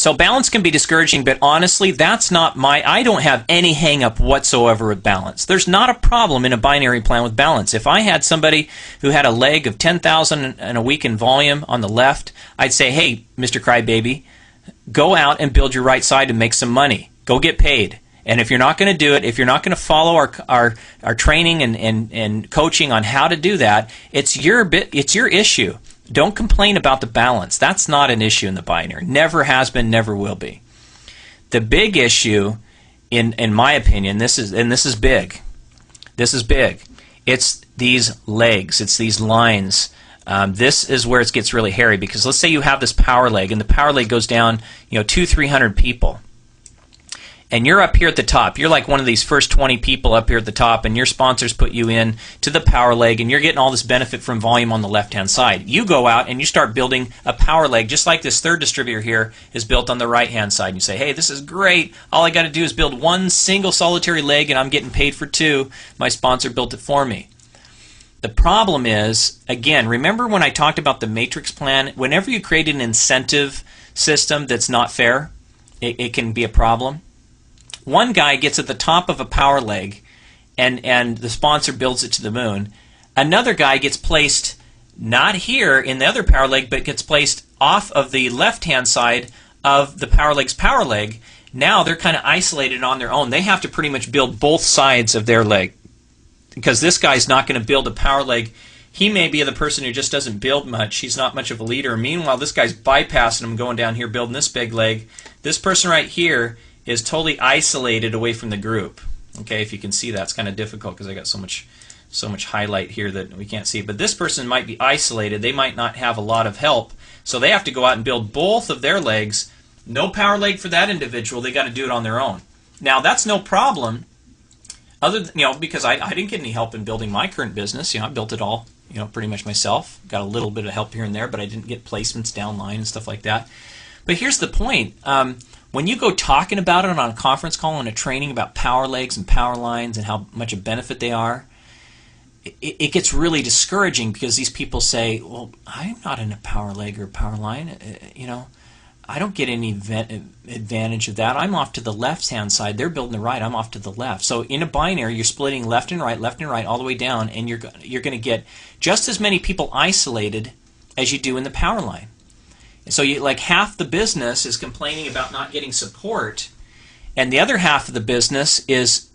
So balance can be discouraging, but honestly, that's not I don't have any hang up whatsoever with balance. There's not a problem in a binary plan with balance. If I had somebody who had a leg of 10,000 in a week in volume on the left, I'd say, hey, Mr. Crybaby, go out and build your right side and make some money. Go get paid. And if you're not going to do it, if you're not going to follow our training and coaching on how to do that, it's your issue. Don't complain about the balance. That's not an issue in the binary. Never has been, never will be. The big issue, in my opinion, this is big. This is big. It's these legs. It's these lines. This is where it gets really hairy, because let's say you have this power leg, and the power leg goes down, 200-300 people. And you're up here at the top. You're like one of these first 20 people up here at the top, and your sponsors put you in to the power leg, and you're getting all this benefit from volume on the left-hand side. You go out and you start building a power leg, just like this third distributor here is built on the right-hand side. And you say, hey, this is great. All I got to do is build one single solitary leg, and I'm getting paid for two. My sponsor built it for me. The problem is, again, remember when I talked about the matrix plan? Whenever you create an incentive system that's not fair, it can be a problem. One guy gets at the top of a power leg, and the sponsor builds it to the moon. Another guy gets placed not here in the other power leg, but gets placed off of the left-hand side of the power leg's power leg. Now they're kind of isolated on their own. They have to pretty much build both sides of their leg, because this guy's not going to build a power leg. He may be the person who just doesn't build much. He's not much of a leader. Meanwhile, this guy's bypassing him, going down here, building this big leg. This person right here is totally isolated away from the group. Okay, if you can see that, it's kind of difficult because I got so much highlight here that we can't see. But this person might be isolated. They might not have a lot of help, so they have to go out and build both of their legs. No power leg for that individual. They got to do it on their own. Now that's no problem, other than, because I didn't get any help in building my current business. I built it all, pretty much myself. Got a little bit of help here and there, but I didn't get placements downline and stuff like that. But here's the point. When you go talking about it on a conference call and a training about power legs and power lines and how much a benefit they are, it gets really discouraging, because these people say, well, I'm not in a power leg or a power line. I don't get any advantage of that. I'm off to the left-hand side. They're building the right. I'm off to the left. So in a binary, you're splitting left and right, all the way down, and you're going to get just as many people isolated as you do in the power line. So like half the business is complaining about not getting support, and the other half of the business is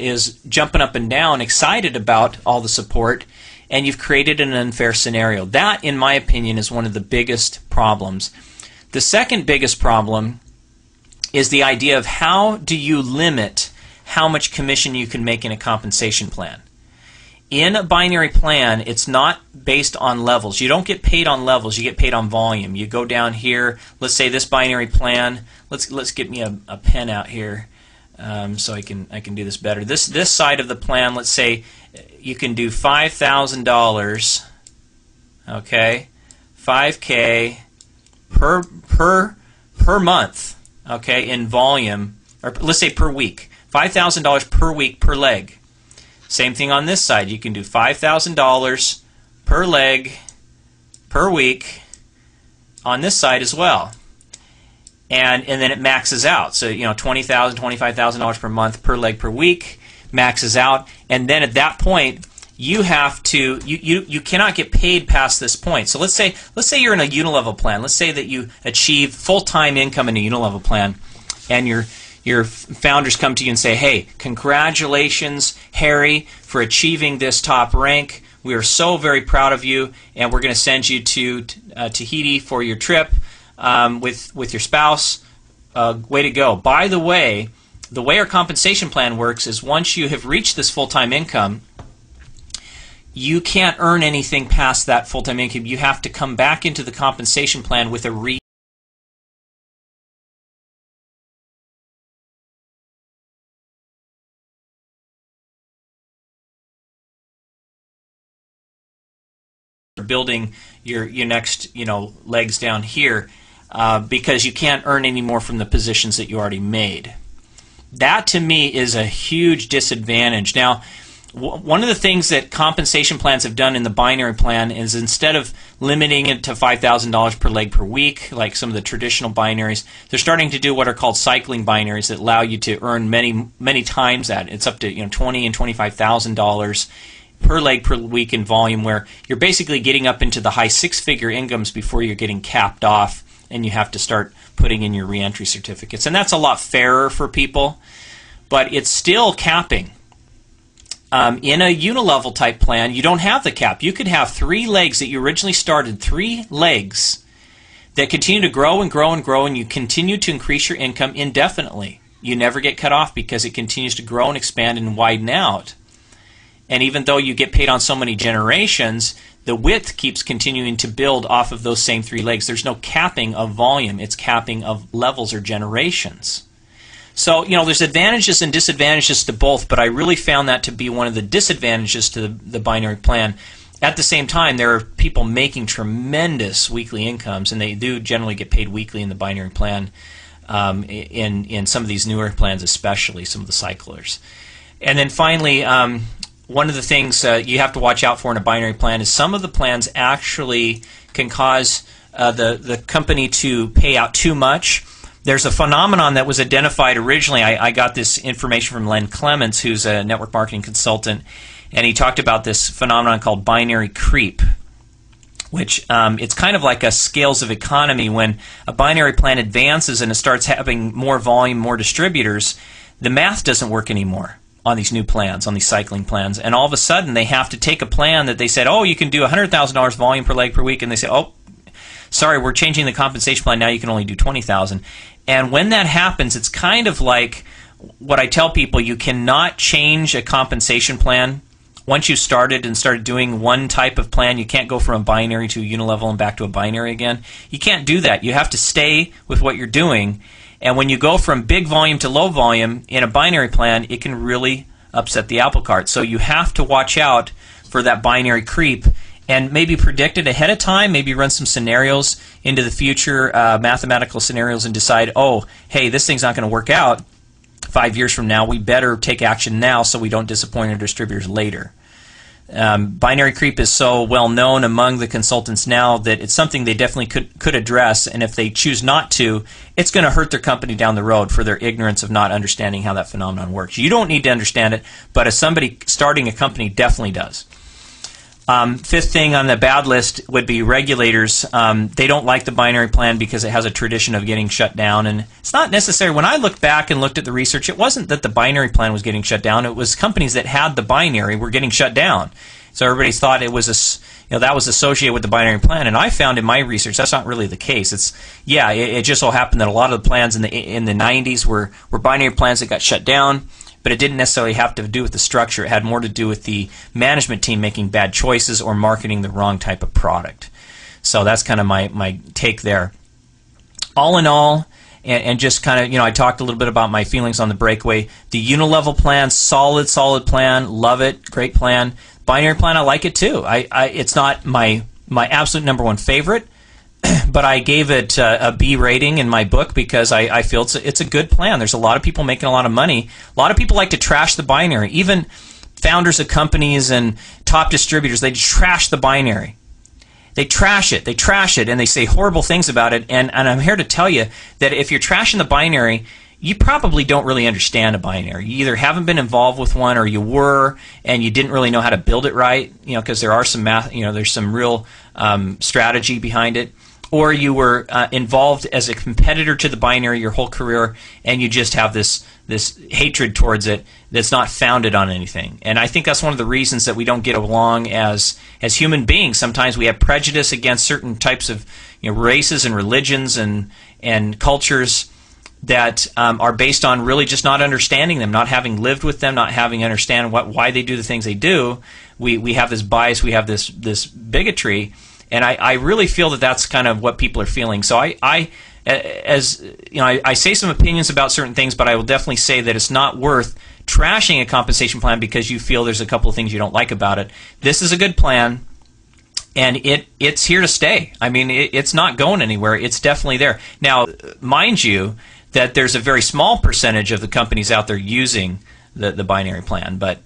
jumping up and down, excited about all the support, and you've created an unfair scenario. That, in my opinion, is one of the biggest problems. The second biggest problem is the idea of how do you limit how much commission you can make in a compensation plan. In a binary plan, it's not based on levels. You don't get paid on levels. You get paid on volume. You go down here. Let's say this binary plan. Let's get me a pen out here so I can do this better. This side of the plan. Let's say you can do $5,000. Okay, $5K per month. Okay, in volume, or let's say per week. $5,000 per week per leg. Same thing on this side. You can do $5,000 per leg per week on this side as well. And then it maxes out. So, $20,000, $25,000 per month per leg per week maxes out. And then at that point, you have to you cannot get paid past this point. So let's say you're in a unilevel plan. Let's say that you achieve full-time income in a unilevel plan, and your founders come to you and say, hey, congratulations, Harry, for achieving this top rank. We are so very proud of you, and we're going to send you to Tahiti for your trip with your spouse. Way to go. By the way our compensation plan works is once you have reached this full-time income, you can't earn anything past that full-time income. You have to come back into the compensation plan with a building your next legs down here, because you can't earn any more from the positions that you already made. That to me is a huge disadvantage. Now, one of the things that compensation plans have done in the binary plan is instead of limiting it to $5,000 per leg per week, like some of the traditional binaries, they're starting to do what are called cycling binaries that allow you to earn many times that. It's up to $20,000 and $25,000 per leg per week in volume, where you're basically getting up into the high six-figure incomes before you're getting capped off and you have to start putting in your reentry certificates. And that's a lot fairer for people, but it's still capping. In a unilevel type plan, you don't have the cap. You could have 3 legs that you originally started, 3 legs that continue to grow and grow and grow, and you continue to increase your income indefinitely. You never get cut off because it continues to grow and expand and widen out. And even though you get paid on so many generations, the width keeps continuing to build off of those same 3 legs. There's no capping of volume. It's capping of levels or generations. So, there's advantages and disadvantages to both, but I really found that to be one of the disadvantages to the binary plan. At the same time, there are people making tremendous weekly incomes, and they do generally get paid weekly in the binary plan, in some of these newer plans, especially some of the cyclers. And then finally, one of the things you have to watch out for in a binary plan is some of the plans actually can cause the company to pay out too much. There's a phenomenon that was identified originally. I got this information from Len Clements, who's a network marketing consultant, and he talked about this phenomenon called binary creep, which it's kind of like a scales of economy. When a binary plan advances and it starts having more volume, more distributors, the math doesn't work anymore on these new plans, on these cycling plans, and all of a sudden they have to take a plan that they said, oh, you can do $100,000 volume per leg per week, and they say, oh, sorry, we're changing the compensation plan, now you can only do $20,000. And when that happens, it's kind of like what I tell people: you cannot change a compensation plan. Once you started doing one type of plan, you can't go from a binary to a unilevel and back to a binary again. You can't do that. You have to stay with what you're doing. And when you go from big volume to low volume in a binary plan, it can really upset the apple cart. So you have to watch out for that binary creep, and maybe predict it ahead of time, maybe run some scenarios into the future, mathematical scenarios, and decide, oh, hey, this thing's not going to work out 5 years from now. We better take action now so we don't disappoint our distributors later. Binary creep is so well known among the consultants now that it's something they definitely could address, and if they choose not to, it's going to hurt their company down the road for their ignorance of not understanding how that phenomenon works. You don't need to understand it, but as somebody starting a company definitely does. Fifth thing on the bad list would be regulators. They don't like the binary plan because it has a tradition of getting shut down, and it's not necessary. When I looked back and looked at the research, it wasn't that the binary plan was getting shut down. It was companies that had the binary were getting shut down. So everybody thought it was that was associated with the binary plan, and I found in my research that's not really the case. It just so happened that a lot of the plans in the 90s were binary plans that got shut down. But it didn't necessarily have to do with the structure. It had more to do with the management team making bad choices or marketing the wrong type of product. So that's kind of my take there. All in all, and just kind of, I talked a little bit about my feelings on the breakaway. The unilevel plan, solid plan, love it, great plan. Binary plan, I like it too. It's not my absolute #1 favorite, but I gave it a B rating in my book because I feel it's a good plan. There's a lot of people making a lot of money. A lot of people like to trash the binary. Even founders of companies and top distributors, they trash the binary. They trash it, and they say horrible things about it. And I'm here to tell you that if you're trashing the binary, you probably don't really understand a binary. You either haven't been involved with one, or you were and you didn't really know how to build it right, because there are some math, there's some real strategy behind it. Or you were involved as a competitor to the binary your whole career, and you just have this hatred towards it that's not founded on anything. And I think that's one of the reasons that we don't get along as human beings. Sometimes we have prejudice against certain types of races and religions and cultures that are based on really just not understanding them, not having lived with them, not having understand why they do the things they do. We have this bias, we have this bigotry. And I really feel that that's kind of what people are feeling. So I say some opinions about certain things, but I will definitely say that it's not worth trashing a compensation plan because you feel there's a couple of things you don't like about it. This is a good plan, and it's here to stay. I mean, it's not going anywhere. It's definitely there. Now, mind you, that there's a very small percentage of the companies out there using the binary plan, but